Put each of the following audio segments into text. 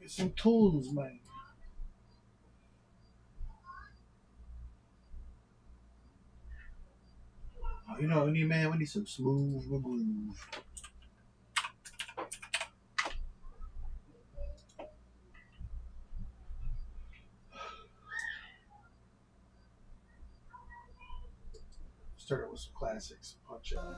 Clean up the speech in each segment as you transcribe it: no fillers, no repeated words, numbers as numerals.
Get some tools, man. Oh, you know, we need some smooth groove. Started with some classics. Punch out.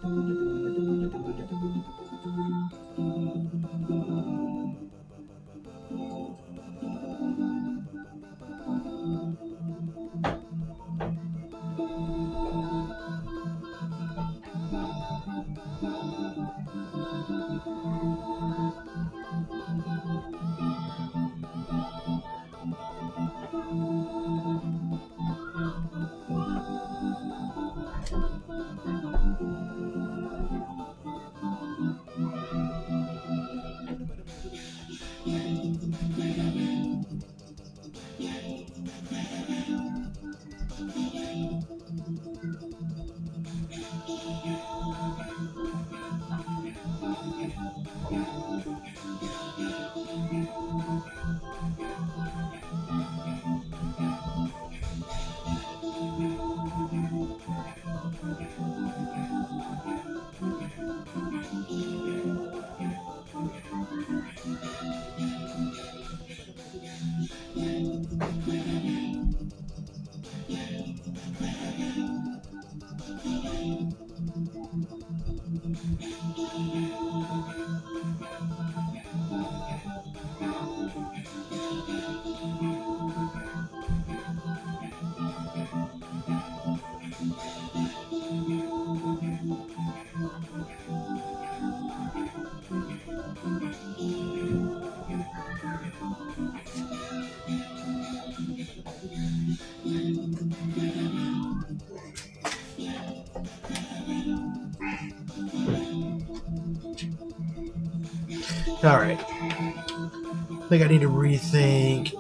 All right. I think I need to rethink.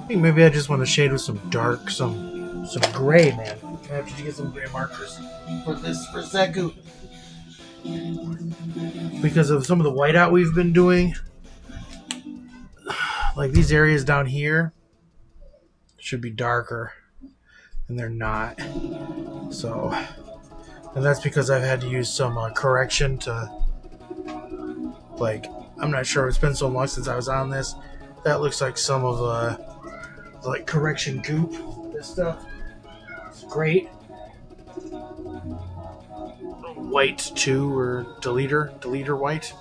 I think maybe I just want to shade with some dark, some gray, man. I have to get some gray markers for this for Zeku. Because of some of the whiteout we've been doing. Like these areas down here should be darker. And they're not. So, and that's because I've had to use some correction to, like, I'm not sure, it's been so long since I was on this. That looks like some of like correction goop. This stuff. It's great. White 2 or deleter white.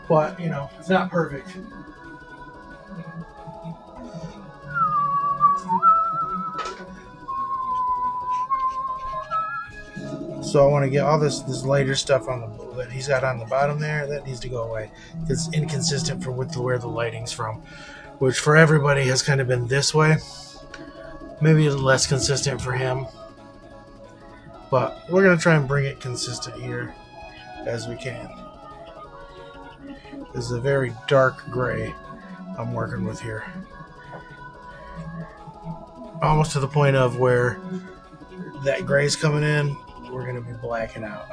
But, you know, it's not perfect. So I want to get all this lighter stuff on the that he's got on the bottom there. That needs to go away. It's inconsistent for where the lighting's from, which for everybody has kind of been this way. Maybe less consistent for him, but we're gonna try and bring it consistent here as we can. This is a very dark gray I'm working with here, almost to the point of where that gray's coming in. We're going to be blacking out.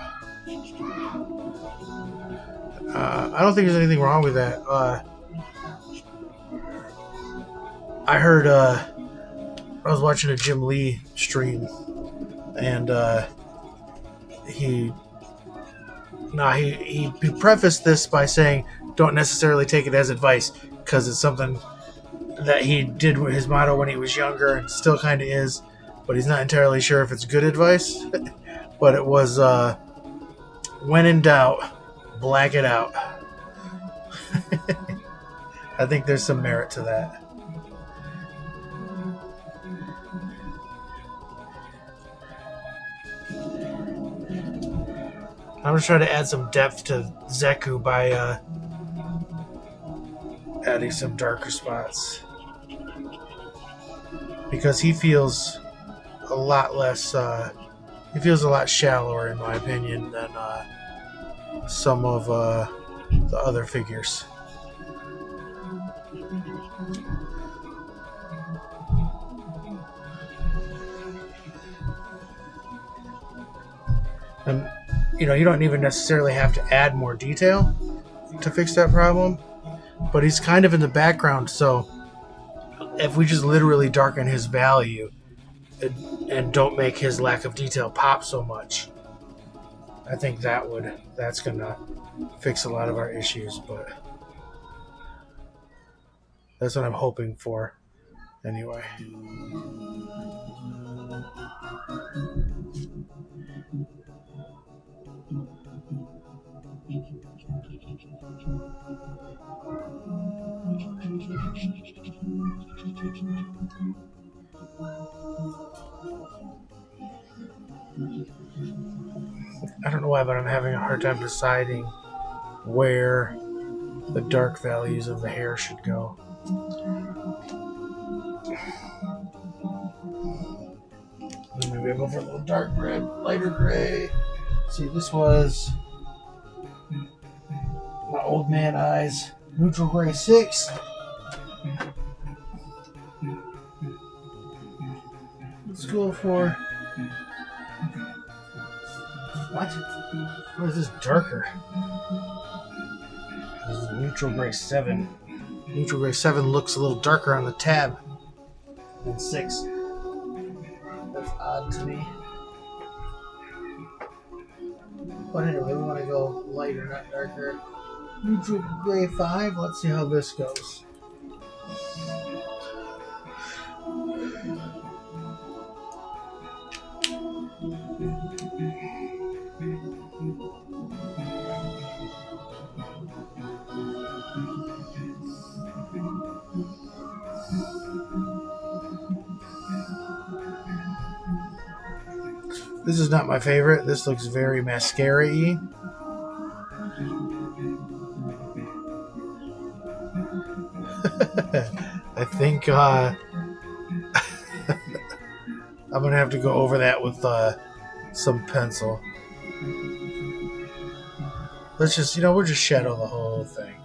I don't think there's anything wrong with that. I heard I was watching a Jim Lee stream, and he prefaced this by saying, "Don't necessarily take it as advice," because it's something that he did with his motto when he was younger, and still kind of is, but he's not entirely sure if it's good advice. But it was, when in doubt, black it out. I think there's some merit to that. I'm gonna try to add some depth to Zeku by adding some darker spots, because he feels a lot less. He feels a lot shallower, in my opinion, than some of the other figures. And you know, you don't even necessarily have to add more detail to fix that problem, but he's kind of in the background, so if we just literally darken his value and don't make his lack of detail pop so much, I think that's gonna fix a lot of our issues. But that's what I'm hoping for anyway. I don't know why, but I'm having a hard time deciding where the dark values of the hair should go. Maybe I'll go for a little dark red, lighter gray. See, this was my old man eyes. Neutral gray 6. Let's go for... What? What is this darker? This is neutral gray 7. Neutral gray 7 looks a little darker on the tab than 6. That's odd to me. But anyway, we want to go lighter, not darker. Neutral gray 5. Let's see how this goes. This is not my favorite. This looks very mascara-y. I think I'm going to have to go over that with some pencil. Let's just, we'll just shadow the whole thing.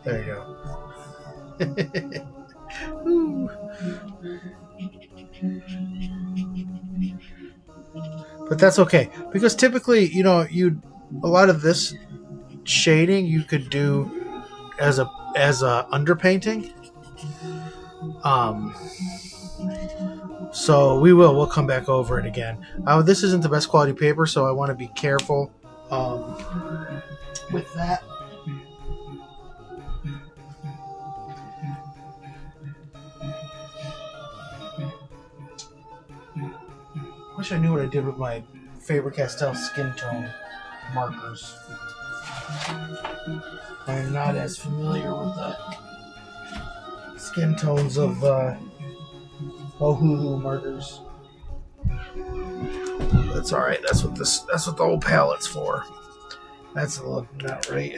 There you go. But that's okay, because typically, a lot of this shading you could do as a underpainting. So we'll come back over it again. This isn't the best quality paper, so I want to be careful with that. Wish I knew what I did with my Faber-Castell skin tone markers. I'm not as familiar with the skin tones of Ohuhu markers. That's all right. That's what the whole palette's for. That's a little not right.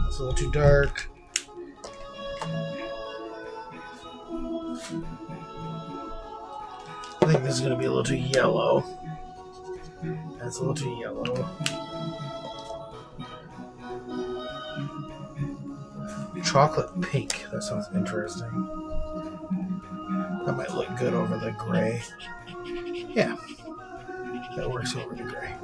That's a little too dark. I think this is going to be a little too yellow. That's a little too yellow. Chocolate pink. That sounds interesting. That might look good over the gray. Yeah. That works over the gray.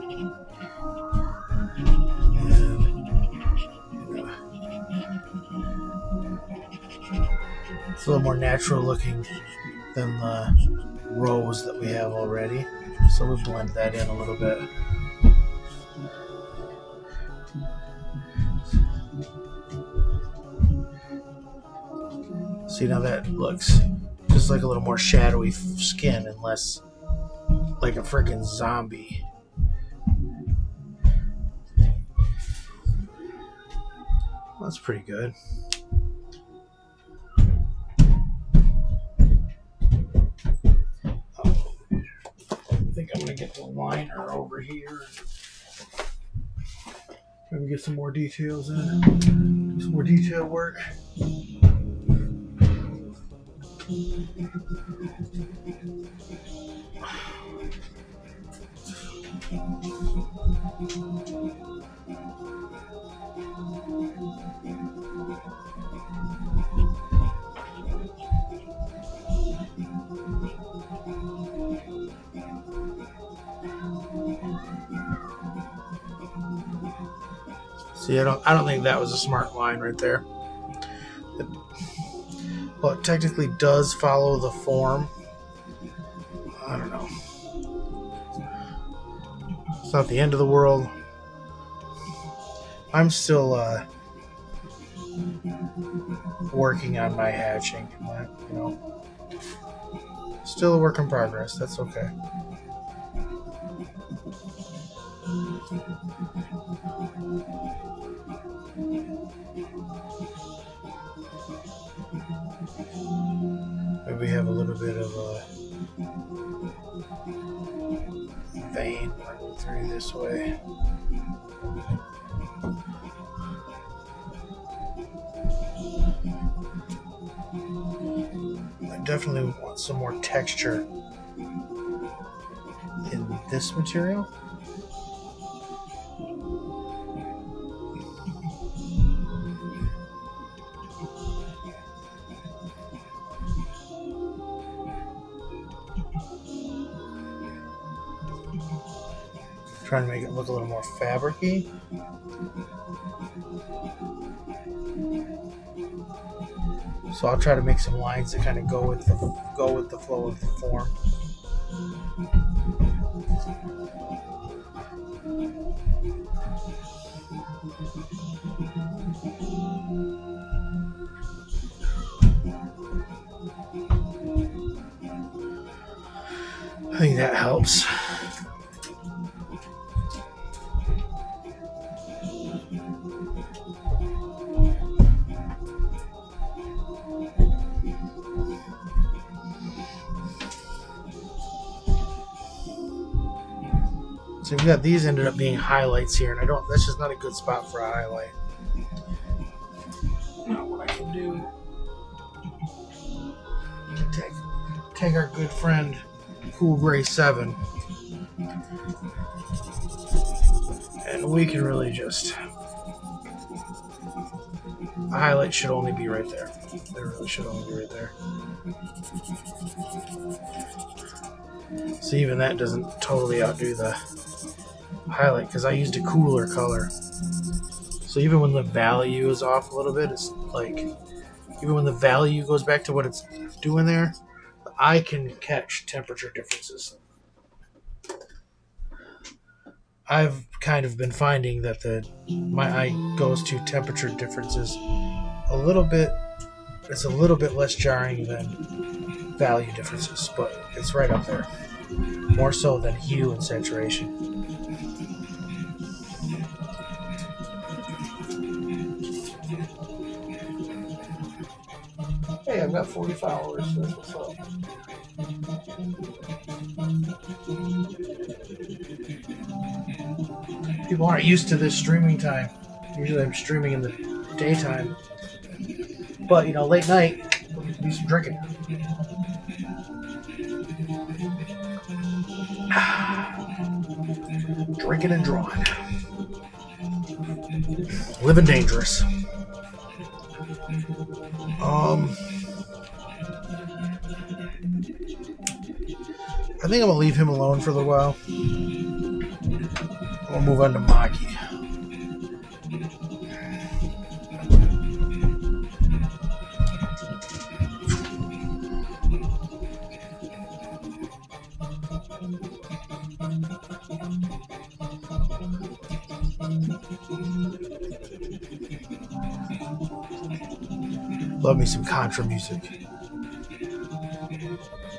It's a little more natural looking than the rose that we have already. So we'll blend that in a little bit. See, now that looks just like a little more shadowy skin and less like a freaking zombie. That's pretty good. I think here. Maybe get some more details in. Do some more detail work. See, I don't think that was a smart line right there. Well, it technically does follow the form. I don't know. It's not the end of the world. I'm still working on my hatching. You know, still a work in progress. That's okay. Maybe we have a little bit of a vein running through this way. I definitely want some more texture in this material. Trying to make it look a little more fabric-y. So I'll try to make some lines that kind of go with the flow of the form. I think that helps. So we got these ended up being highlights here, and that's just not a good spot for a highlight. Now what I can do, I can take our good friend Cool Gray 7, and we can really just, the highlight should only be right there. It really should only be right there. So even that doesn't totally outdo the highlight because I used a cooler color. So even when the value is off a little bit, it's like, even when the value goes back to what it's doing there, I can catch temperature differences. I've kind of been finding that my eye goes to temperature differences a little bit. It's a little bit less jarring than value differences, but it's right up there. More so than hue and saturation. Hey, I've got 40 followers. So that's what's up. People aren't used to this streaming time. Usually I'm streaming in the daytime. But, late night, we can do some drinking. Drinking and drawing. Living dangerous. I think I'm gonna leave him alone for a little while. We'll move on to Maki. Love me some Contra music.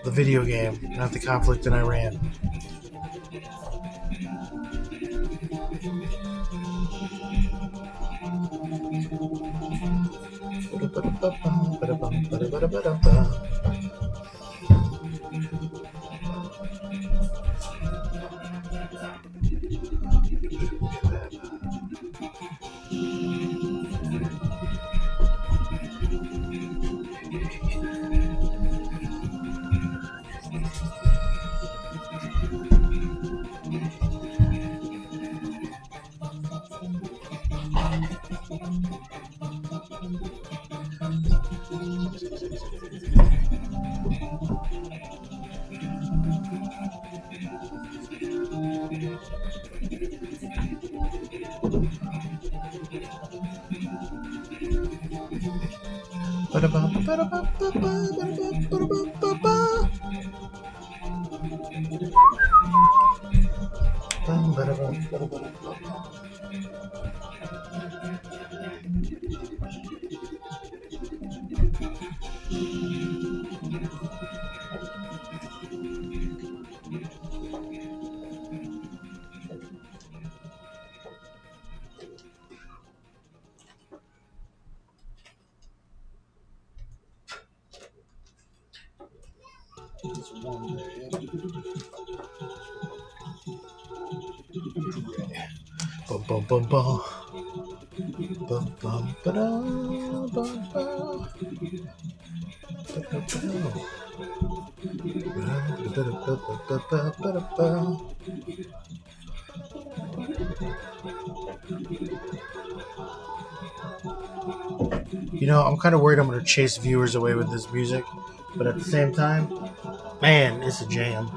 The video game, not the conflict in Iran. Bum, bum, bum. Bum, bum, ba-da, bum, ba. You know, I'm kind of worried I'm going to chase viewers away with this music, but at the same time, man, it's a jam.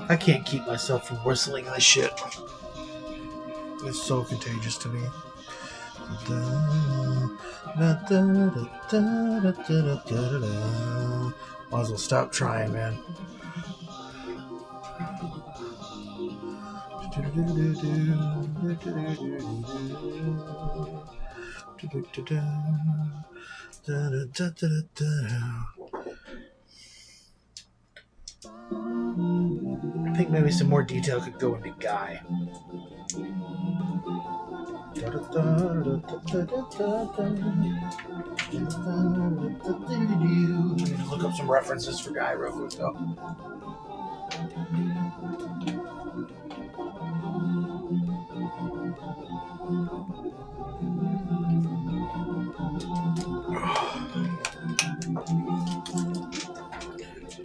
I can't keep myself from whistling this shit. It's so contagious to me. Might as well stop trying, man. I think maybe some more detail could go into Guy. Look up some references for Guy real quick though.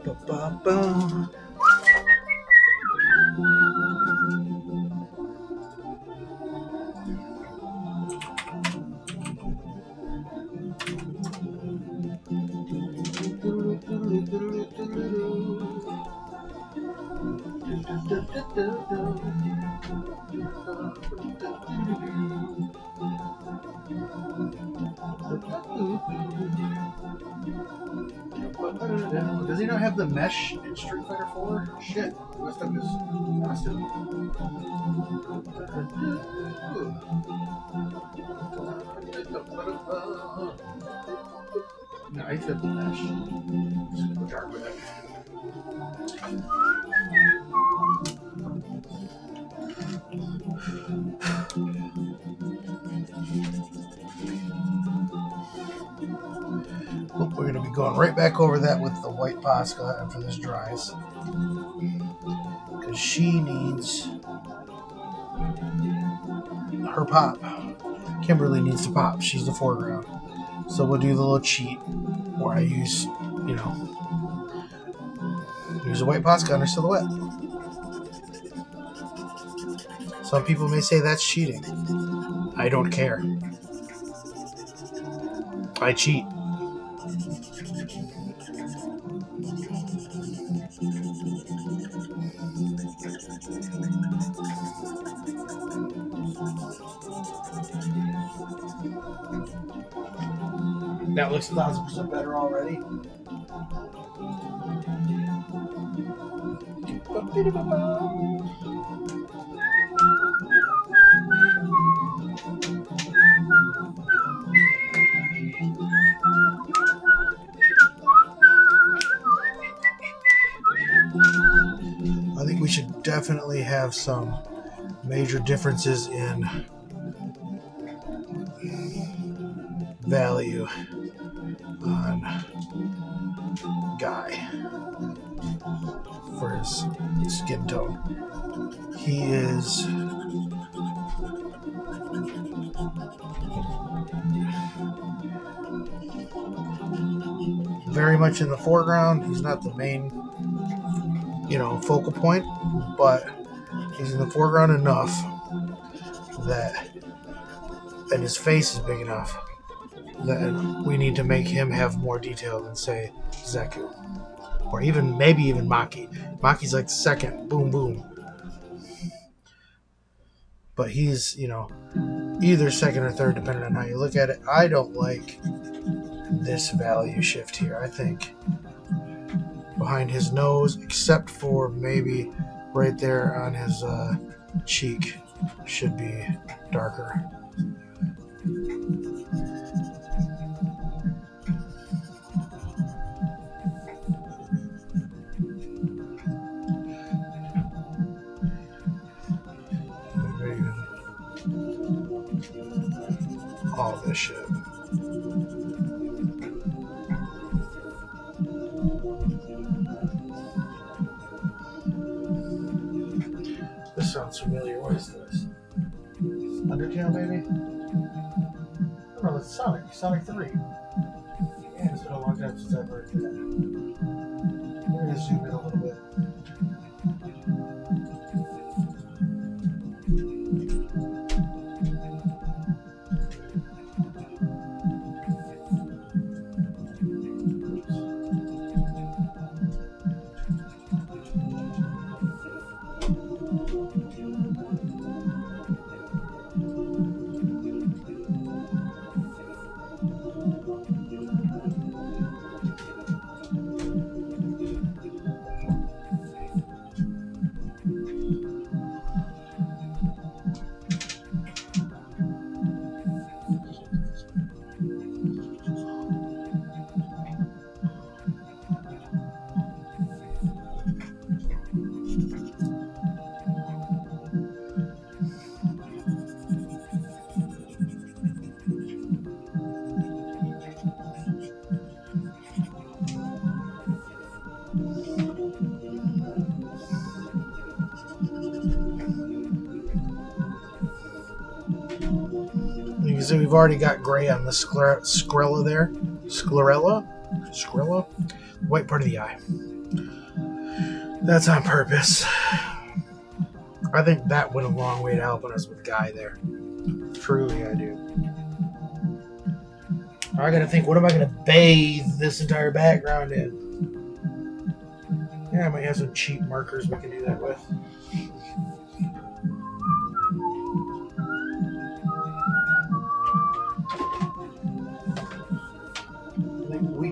Ba-ba-ba. Does he not have the mesh in Street Fighter 4? Shit, the rest of his costume. No, I fit the mesh. Just go dark with it. We're going to be going right back over that with the white Posca after this dries. Because she needs her pop. Kimberly needs to pop. She's the foreground. So we'll do the little cheat where I use, use a white Posca on her silhouette. Some people may say that's cheating. I don't care. I cheat. That looks 1,000% better already. I think we should definitely have some major differences in value on Guy for his skin tone. He is very much in the foreground. He's not the main, focal point, but he's in the foreground enough that, and his face is big enough that we need to make him have more detail than, say, Zeku. Or maybe even Maki. Maki's like second, boom, boom. But he's, either second or third, depending on how you look at it. I don't like this value shift here. I think behind his nose, except for maybe right there on his cheek, should be darker. All this shit. This sounds familiar. What is this? Undertale, maybe? Oh, it's Sonic. Sonic 3. Yeah, it's been a long time since I've heard that. I'm going to zoom in a little bit. So we've already got gray on the sclera there. Sclera? White part of the eye. That's on purpose. I think that went a long way to helping us with Guy there. Truly, I do. I gotta think, what am I gonna bathe this entire background in? Yeah, I might have some cheap markers we can do that with.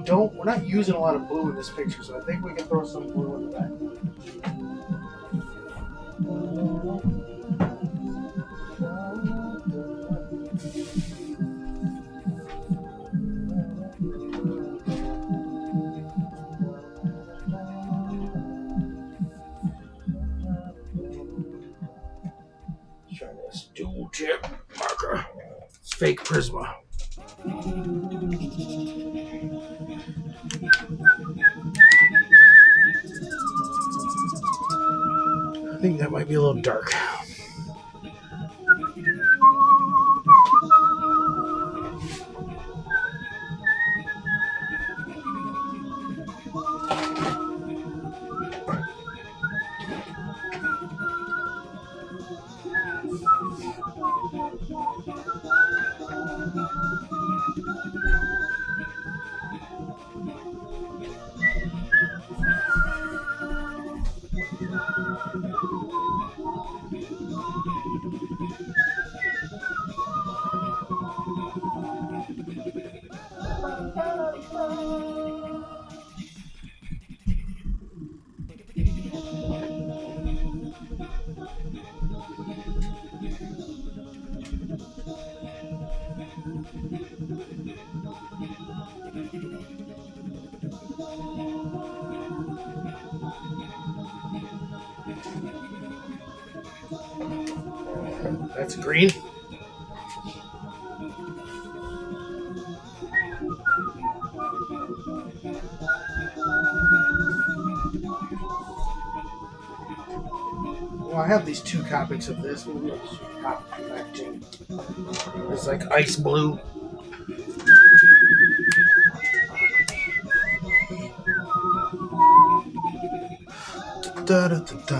We're not using a lot of blue in this picture, so I think we can throw some blue in the back. chip marker. It's fake Prisma. I think that might be a little dark. That's green. Well, I have these 2 copies of this. Maybe I'll just copy packaging. It's like ice blue. Da, da, da, da.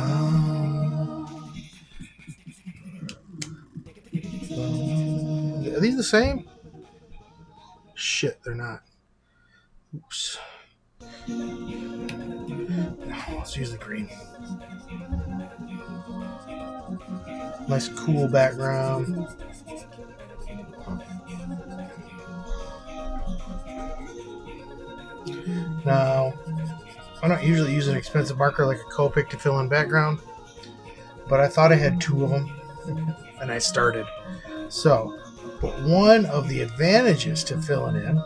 Are these the same? Shit, they're not. Oops. Let's use the green. Nice cool background. Now, I don't usually use an expensive marker like a Copic to fill in background, but I thought I had 2 of them, and I started. So, but one of the advantages to filling in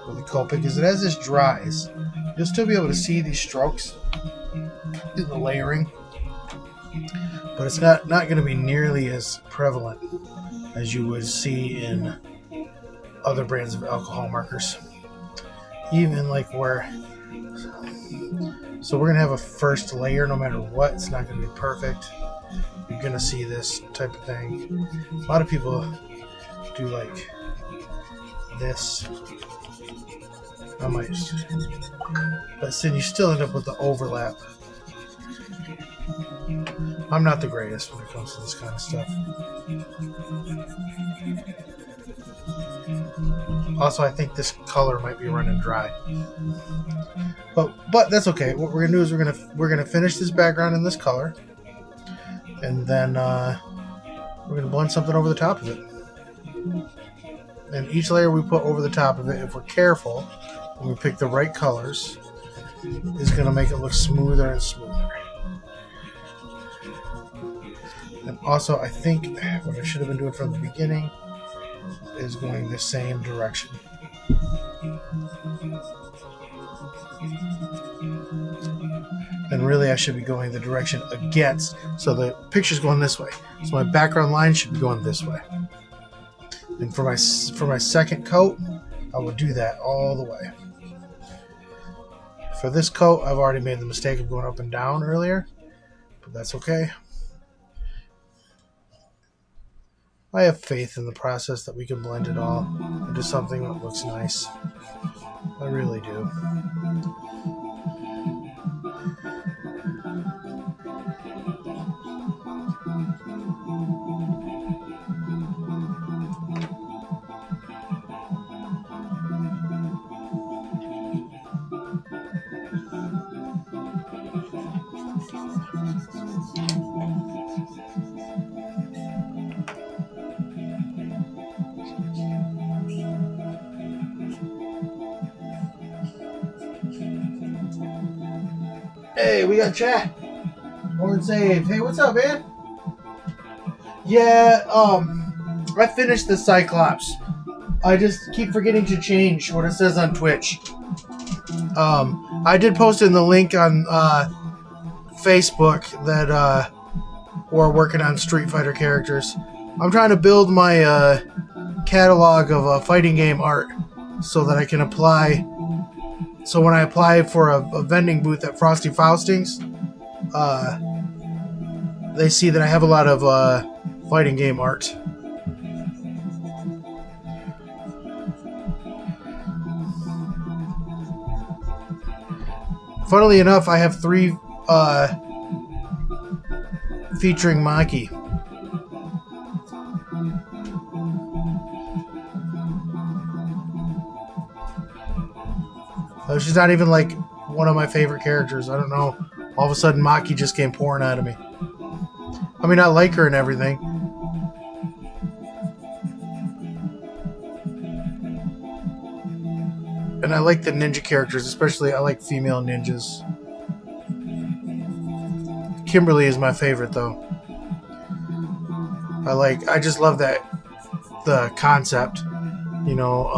with the Copic is that as this dries, you'll still be able to see these strokes in the layering, but it's not going to be nearly as prevalent as you would see in other brands of alcohol markers. Even like where, so we're going to have a first layer no matter what. It's not going to be perfect. You're going to see this type of thing. A lot of people do like this. I might just, but then you still end up with the overlap. I'm not the greatest when it comes to this kind of stuff. Also, I think this color might be running dry. But that's okay. What we're gonna do is we're gonna finish this background in this color, and then we're gonna blend something over the top of it. And each layer we put over the top of it, if we're careful and we pick the right colors, is gonna make it look smoother and smoother. And also, I think what I should have been doing from the beginning is going the same direction. And really, I should be going the direction against. So the picture's going this way. So my background line should be going this way. And for my second coat, I will do that all the way. For this coat, I've already made the mistake of going up and down earlier, but that's okay. I have faith in the process that we can blend it all into something that looks nice. I really do. Hey, we got chat. Horn saved. Hey, what's up, man? Yeah, I finished the Cyclops. I just keep forgetting to change what it says on Twitch. I did post in the link on Facebook that we're working on Street Fighter characters. I'm trying to build my catalog of fighting game art so that I can apply. So when I apply for a vending booth at Frosty Faustings, they see that I have a lot of fighting game art. Funnily enough, I have 3 featuring Maki. She's not even like one of my favorite characters. I don't know. All of a sudden, Maki just came pouring out of me. I mean, I like her and everything. And I like the ninja characters, especially I like female ninjas. Kimberly is my favorite, though. I just love the concept. You know,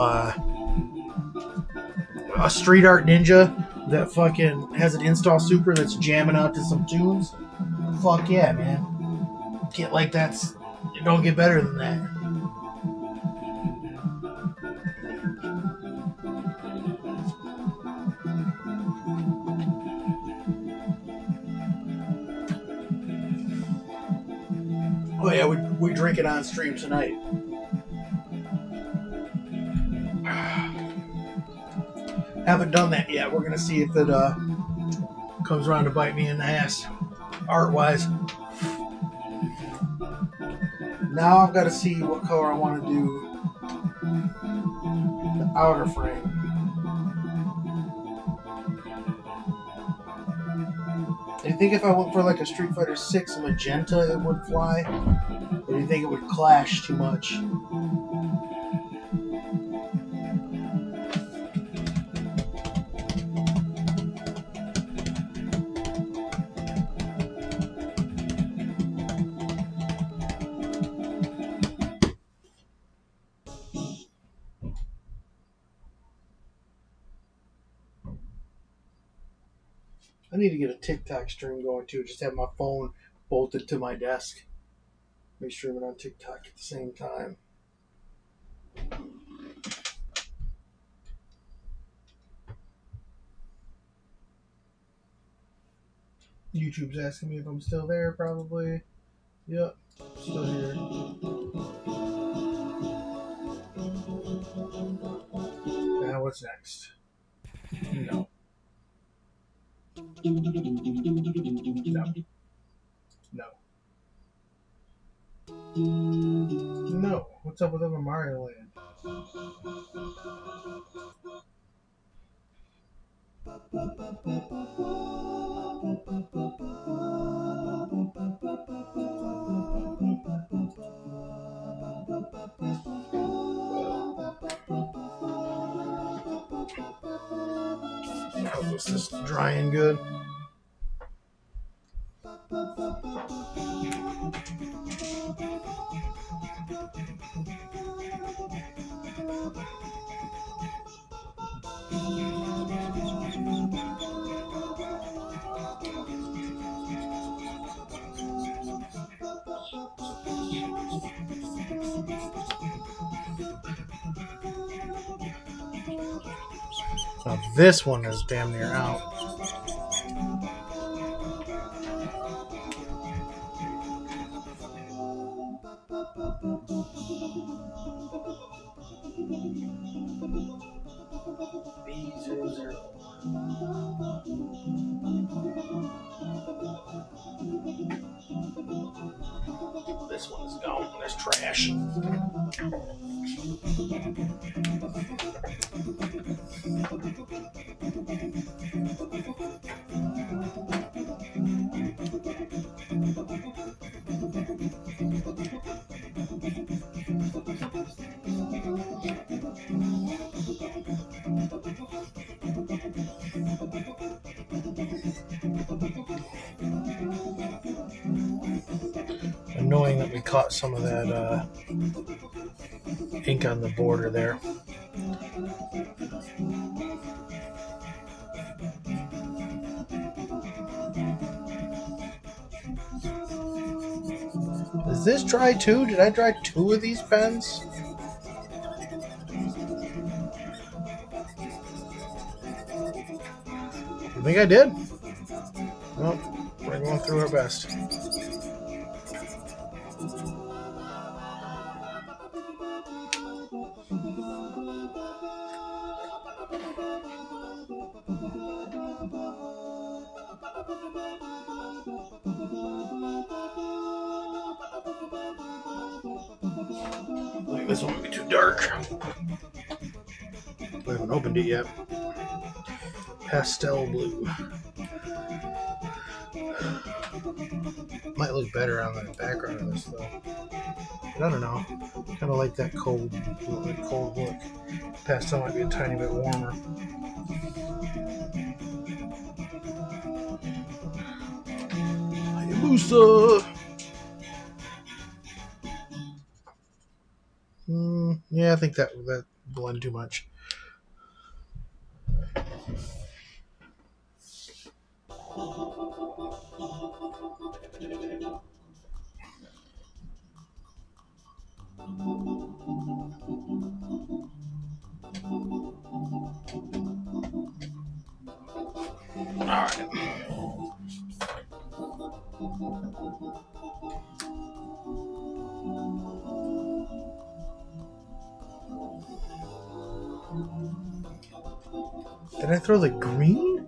a street art ninja that fucking has an install super that's jamming out to some tunes. Fuck yeah, man. Get like that's. You don't get better than that. Oh yeah, we drink it on stream tonight. Haven't done that yet. We're gonna see if it comes around to bite me in the ass, art-wise. Now I've got to see what color I want to do the outer frame. Do you think if I went for like a Street Fighter 6 magenta it would fly? Or do you think it would clash too much? I need to get a TikTok stream going too. Just have my phone bolted to my desk. Be streaming on TikTok at the same time. YouTube's asking me if I'm still there, probably. Yep, still here. Now what's next? No. No. No. What's up with other Mario Land? How is this drying good? Now this one is damn near out. This one is gone. There's trash. Annoying that we caught some of that ink on the border there. Is this dry too? Did I dry 2 of these pens? I think I did. Well, we're going through our best. I think this one might be too dark. I haven't opened it yet. Pastel blue. Might look better on the background of this though. But I don't know. Kind of like that cold look. Pastel might be a tiny bit warmer. Hayabusa! Yeah, I think that blended too much. Alright. Did I throw the green?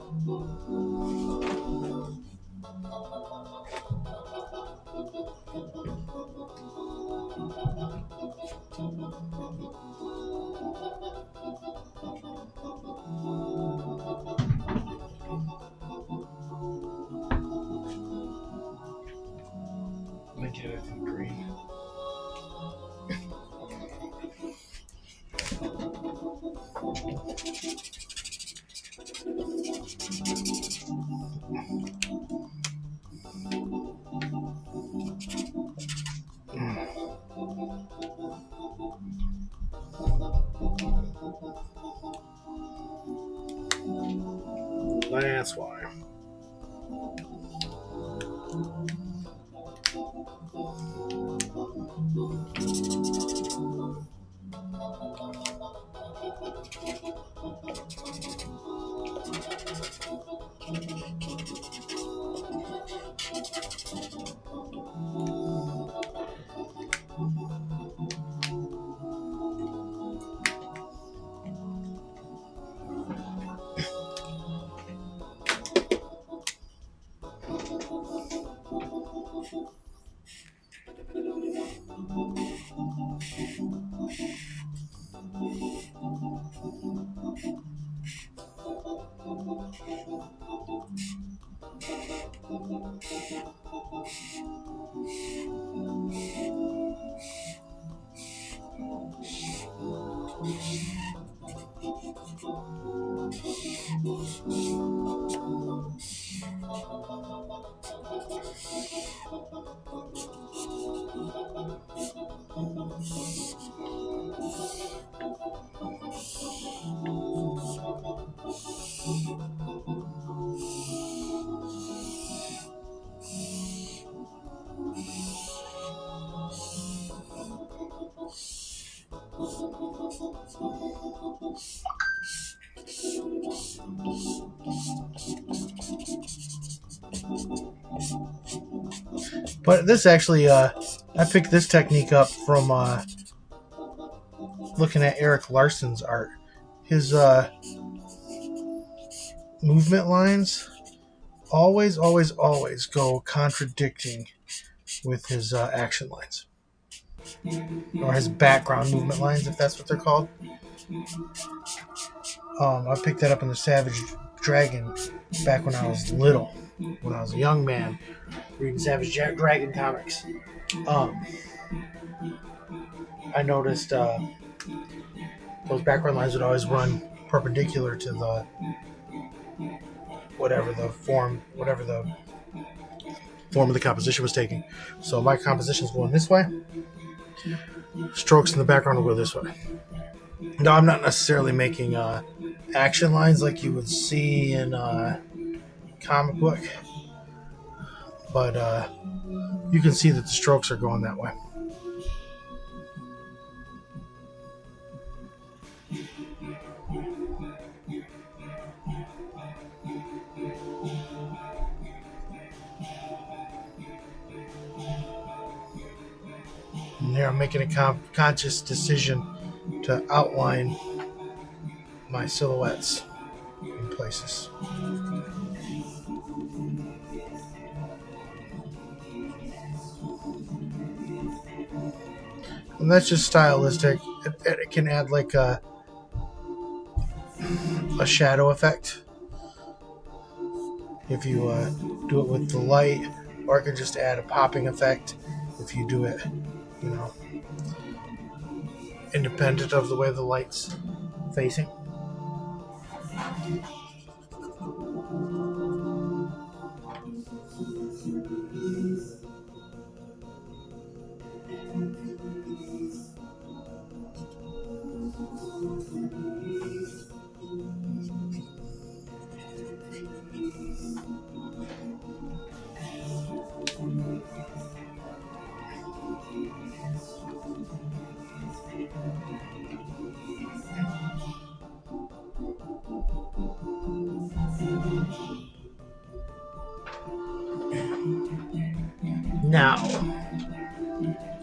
I did, I think green. That's why. But this actually, I picked this technique up from looking at Eric Larson's art. His movement lines always go contradicting with his action lines. Or his background movement lines, if that's what they're called. I picked that up in the Savage Dragon back when I was little. When I was a young man reading Savage Dragon comics. I noticed those background lines would always run perpendicular to the whatever the form of the composition was taking. So my composition is going this way. Strokes in the background will go this way. No, I'm not necessarily making action lines like you would see in a comic book. but you can see that the strokes are going that way. And here I'm making a conscious decision to outline my silhouettes in places. And that's just stylistic. It can add like a shadow effect if you do it with the light, or it can just add a popping effect if you do it, independent of the way the light's facing. Now,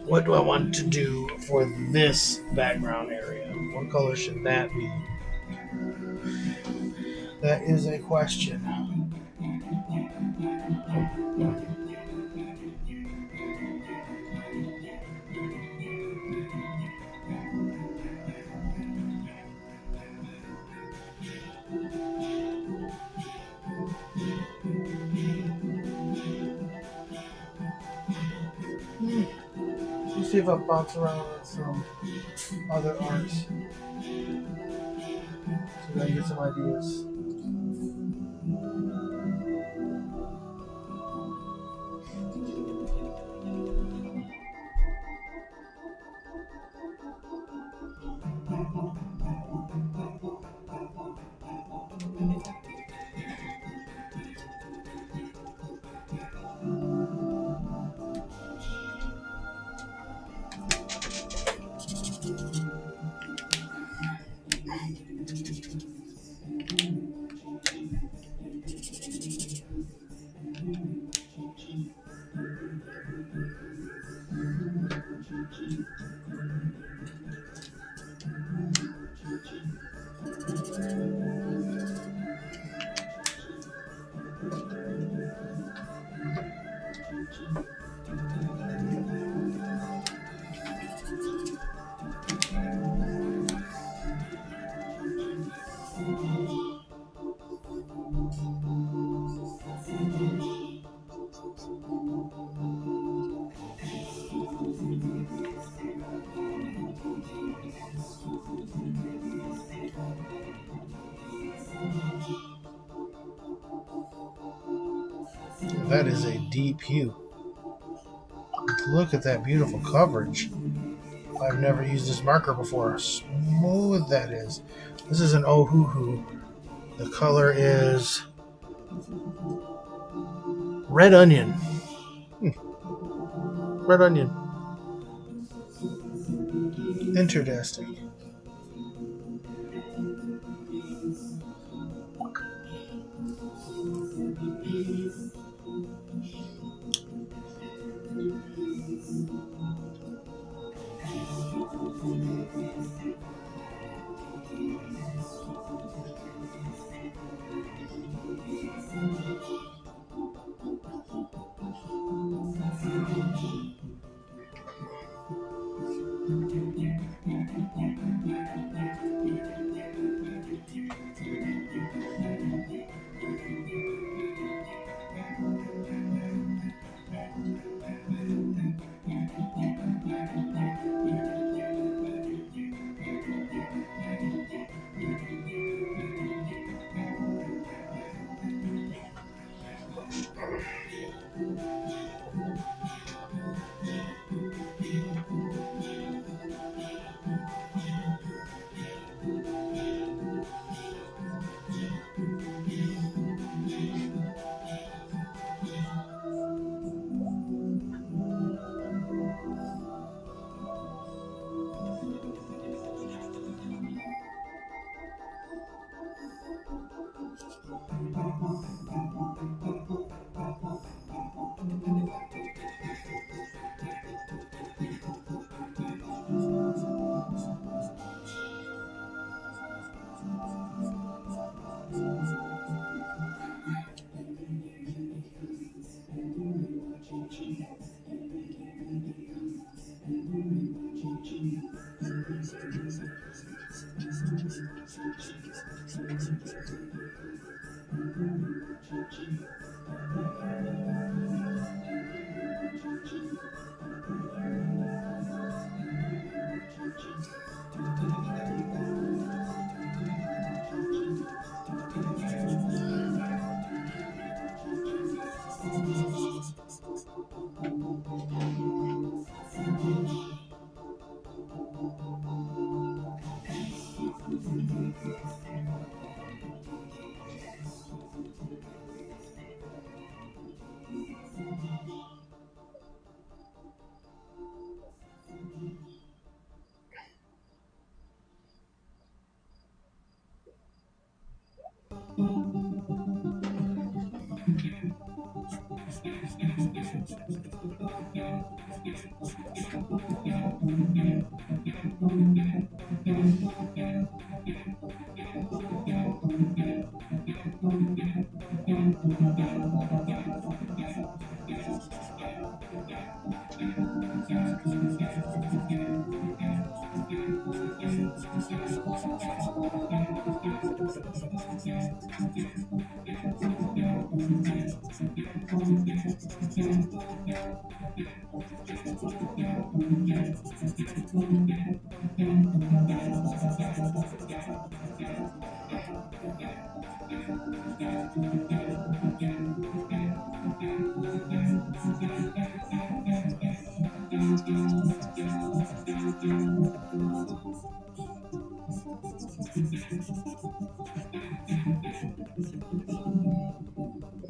what do I want to do for this background area? What color should that be? That is a question. Let's see if I bounce around with some other arts so I can get some ideas. That is a deep hue. Look at that beautiful coverage. I've never used this marker before. Smooth that is. This is an Ohuhu. The color is red onion. Red onion. Interesting.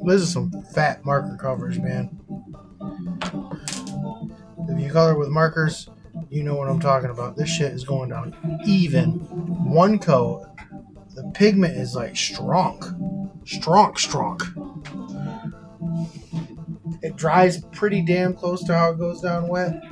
This is some fat marker coverage, man. If you color with markers, you know what I'm talking about. This shit is going down even. One coat. The pigment is like strong. Strong. It dries pretty damn close to how it goes down wet.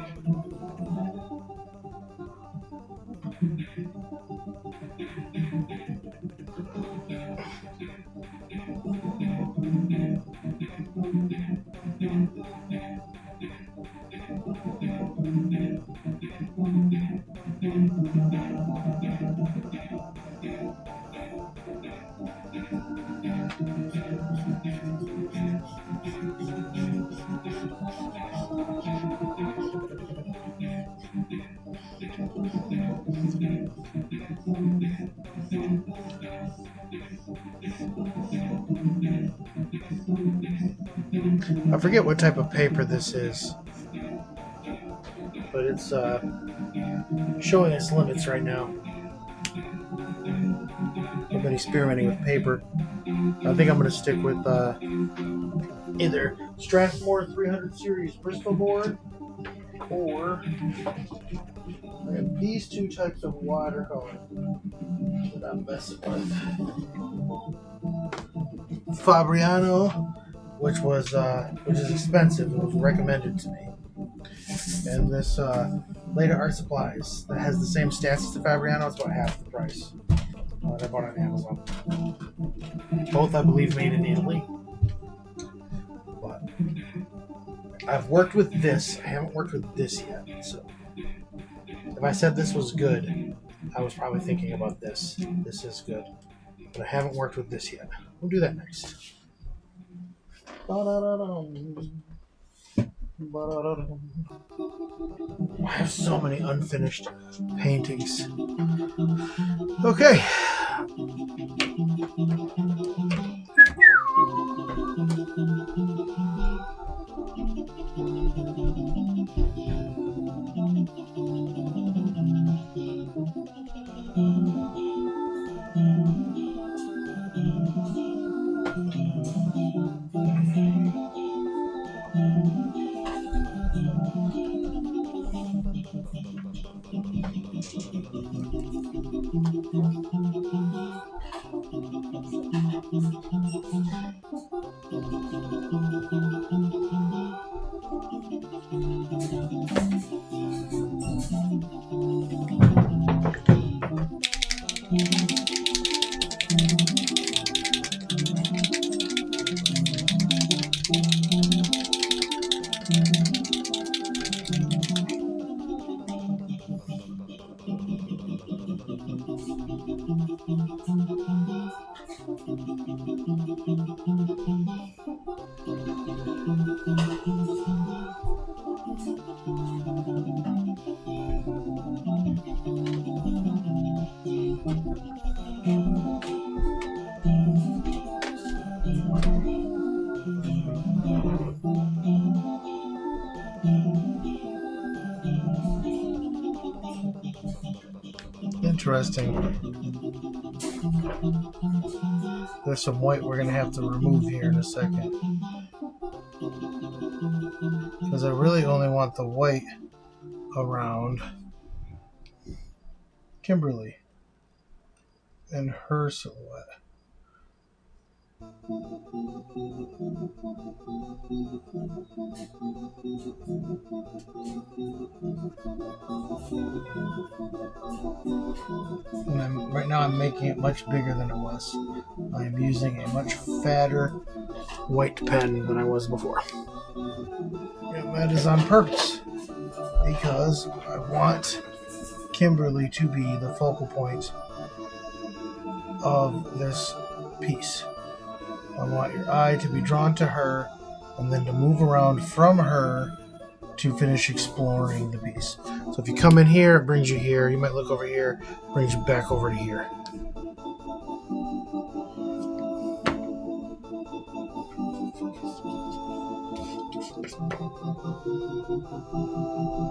I forget what type of paper this is, but it's showing its limits right now. I've been experimenting with paper. I think I'm going to stick with either Strathmore 300 series Bristol board or I have these two types of watercolor that I'm messing with. Fabriano, which is expensive. It was recommended to me. And this Leda Art Supplies that has the same stats as the Fabriano. It's about half the price. That I bought on Amazon. Both, I believe, made in Italy. But I've worked with this. I haven't worked with this yet. So if I said this was good, I was probably thinking about this. This is good. But I haven't worked with this yet. We'll do that next. I have so many unfinished paintings. Okay. Interesting. There's some white we're going to have to remove here in a second. Because I really only want the white around Kimberly and her silhouette. And right now I'm making it much bigger than it was. I'm using a much fatter white pen than I was before. And that is on purpose because I want Kimberly to be the focal point of this piece. I want your eye to be drawn to her and then to move around from her to finish exploring the piece. So if you come in here, it brings you here. You might look over here, it brings you back over to here.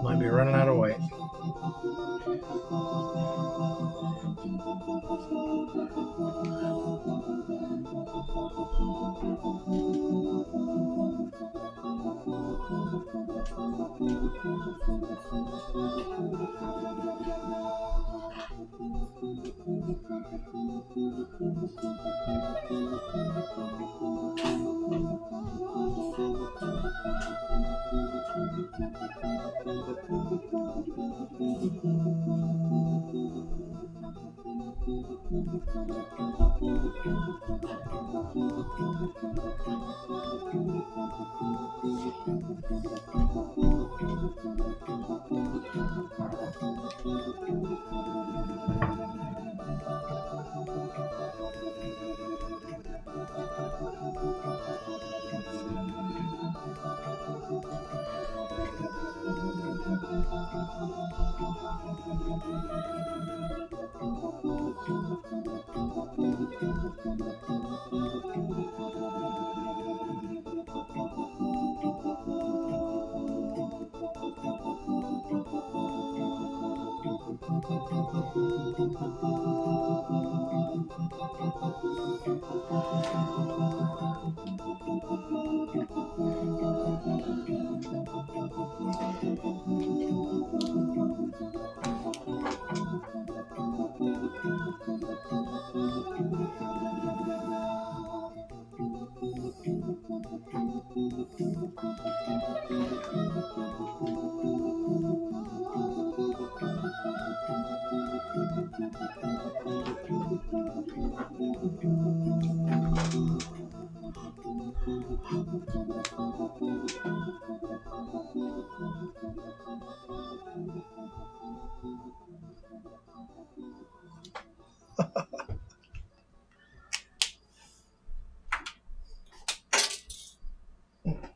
Might be running out of white.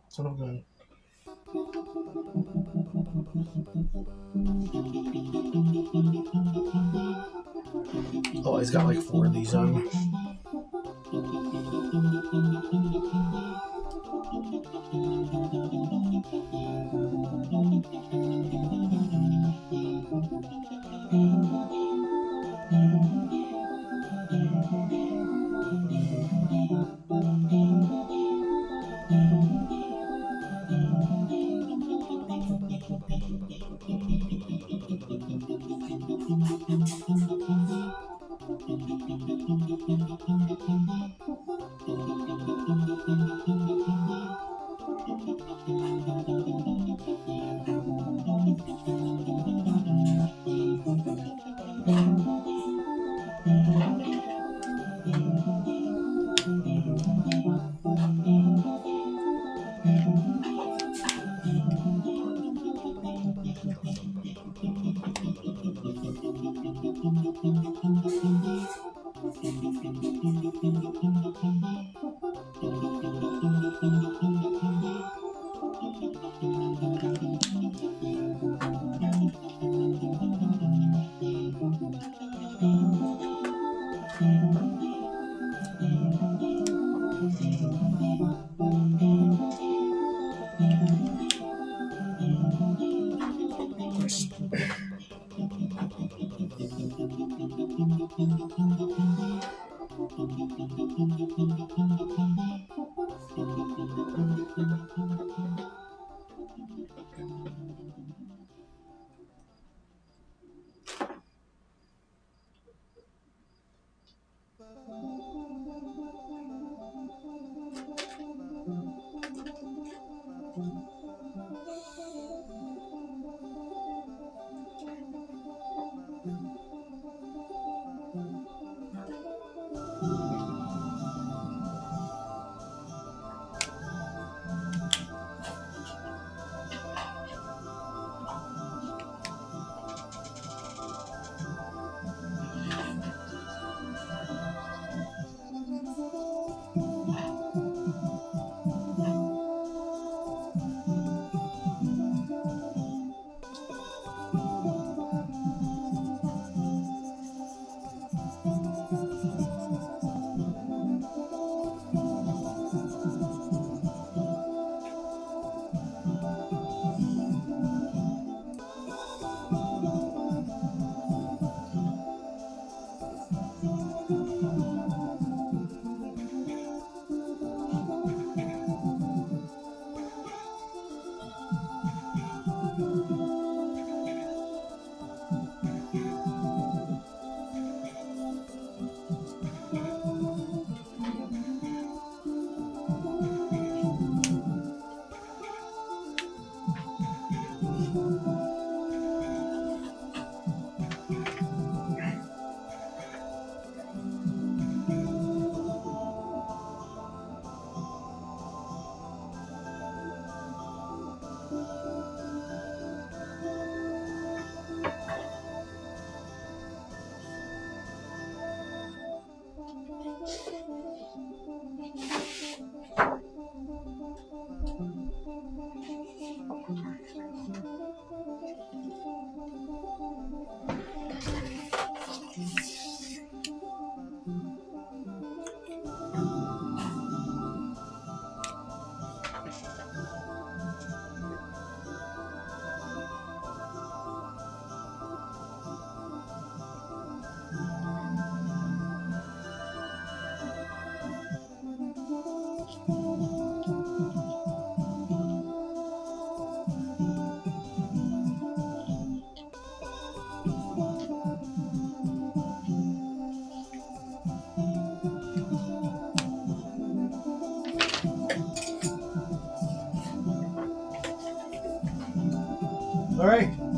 That's what I'm doing. Oh, he's got like 4 of these on. All right.